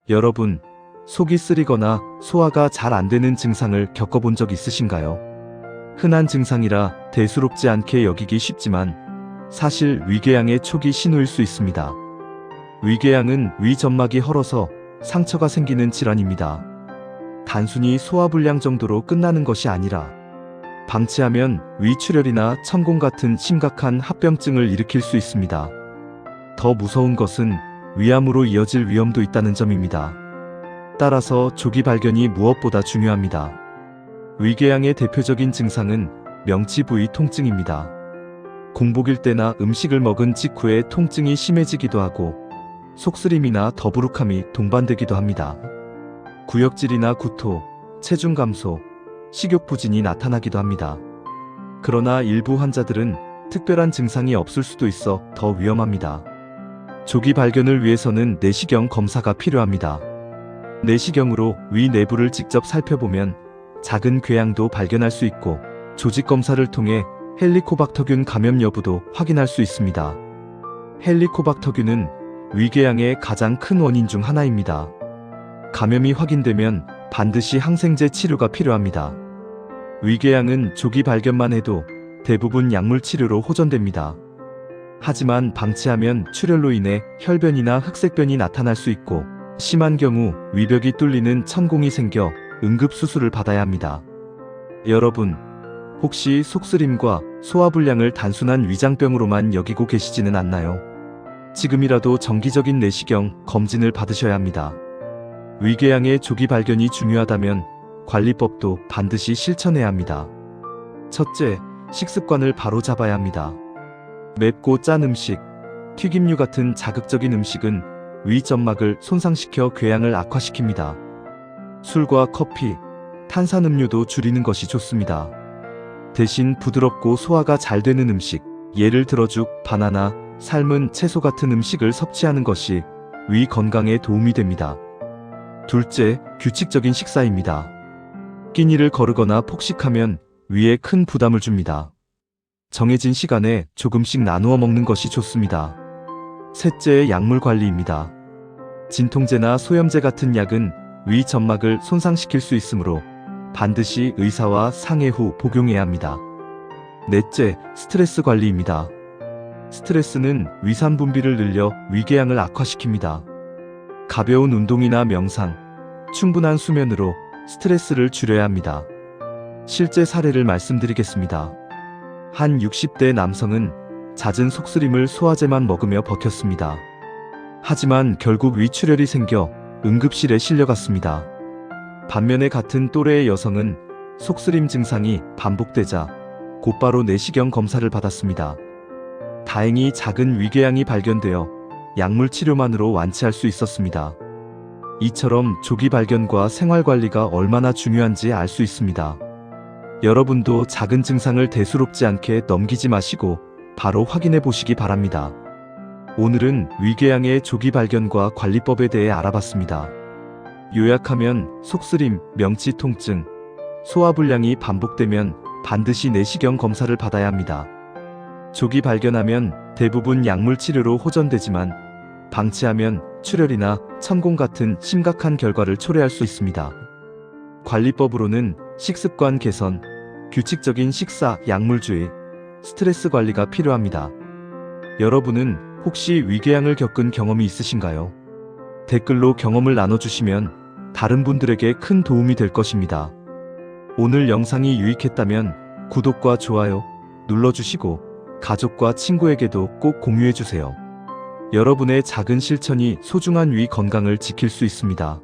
여러분, 속이 쓰리거나 소화가 잘 안 되는 증상을 겪어본 적 있으신가요? 흔한 증상이라 대수롭지 않게 여기기 쉽지만 사실 위궤양의 초기 신호일 수 있습니다. 위궤양은 위 점막이 헐어서 상처가 생기는 질환입니다. 단순히 소화불량 정도로 끝나는 것이 아니라 방치하면 위출혈이나 천공 같은 심각한 합병증을 일으킬 수 있습니다. 더 무서운 것은 위암으로 이어질 위험도 있다는 점입니다. 따라서 조기 발견이 무엇보다 중요합니다. 위궤양의 대표적인 증상은 명치 부위 통증입니다. 공복일 때나 음식을 먹은 직후에 통증이 심해지기도 하고 속쓰림이나 더부룩함이 동반되기도 합니다. 구역질이나 구토, 체중 감소, 식욕 부진이 나타나기도 합니다. 그러나 일부 환자들은 특별한 증상이 없을 수도 있어 더 위험합니다. 조기 발견을 위해서는 내시경 검사가 필요합니다. 내시경으로 위 내부를 직접 살펴보면 작은 궤양도 발견할 수 있고 조직 검사를 통해 헬리코박터균 감염 여부도 확인할 수 있습니다. 헬리코박터균은 위궤양의 가장 큰 원인 중 하나입니다. 감염이 확인되면 반드시 항생제 치료가 필요합니다. 위궤양은 조기 발견만 해도 대부분 약물 치료로 호전됩니다. 하지만 방치하면 출혈로 인해 혈변이나 흑색변이 나타날 수 있고 심한 경우 위벽이 뚫리는 천공이 생겨 응급수술을 받아야 합니다. 여러분, 혹시 속쓰림과 소화불량을 단순한 위장병으로만 여기고 계시지는 않나요? 지금이라도 정기적인 내시경 검진을 받으셔야 합니다. 위궤양의 조기 발견이 중요하다면 관리법도 반드시 실천해야 합니다. 첫째, 식습관을 바로 잡아야 합니다. 맵고 짠 음식, 튀김류 같은 자극적인 음식은 위 점막을 손상시켜 궤양을 악화시킵니다. 술과 커피, 탄산음료도 줄이는 것이 좋습니다. 대신 부드럽고 소화가 잘 되는 음식, 예를 들어 죽, 바나나, 삶은 채소 같은 음식을 섭취하는 것이 위 건강에 도움이 됩니다. 둘째, 규칙적인 식사입니다. 끼니를 거르거나 폭식하면 위에 큰 부담을 줍니다. 정해진 시간에 조금씩 나누어 먹는 것이 좋습니다. 셋째, 약물 관리입니다. 진통제나 소염제 같은 약은 위 점막을 손상시킬 수 있으므로 반드시 의사와 상의 후 복용해야 합니다. 넷째, 스트레스 관리입니다. 스트레스는 위산 분비를 늘려 위궤양을 악화시킵니다. 가벼운 운동이나 명상, 충분한 수면으로 스트레스를 줄여야 합니다. 실제 사례를 말씀드리겠습니다. 한 60대 남성은 잦은 속쓰림을 소화제만 먹으며 버텼습니다. 하지만 결국 위출혈이 생겨 응급실에 실려갔습니다. 반면에 같은 또래의 여성은 속쓰림 증상이 반복되자 곧바로 내시경 검사를 받았습니다. 다행히 작은 위궤양이 발견되어 약물 치료만으로 완치할 수 있었습니다. 이처럼 조기 발견과 생활관리가 얼마나 중요한지 알 수 있습니다. 여러분도 작은 증상을 대수롭지 않게 넘기지 마시고 바로 확인해 보시기 바랍니다. 오늘은 위궤양의 조기 발견과 관리법에 대해 알아봤습니다. 요약하면 속쓰림, 명치 통증, 소화불량이 반복되면 반드시 내시경 검사를 받아야 합니다. 조기 발견하면 대부분 약물 치료로 호전되지만 방치하면 출혈이나 천공 같은 심각한 결과를 초래할 수 있습니다. 관리법으로는 식습관 개선, 규칙적인 식사, 약물주의, 스트레스 관리가 필요합니다. 여러분은 혹시 위궤양을 겪은 경험이 있으신가요? 댓글로 경험을 나눠주시면 다른 분들에게 큰 도움이 될 것입니다. 오늘 영상이 유익했다면 구독과 좋아요 눌러주시고 가족과 친구에게도 꼭 공유해주세요. 여러분의 작은 실천이 소중한 위 건강을 지킬 수 있습니다.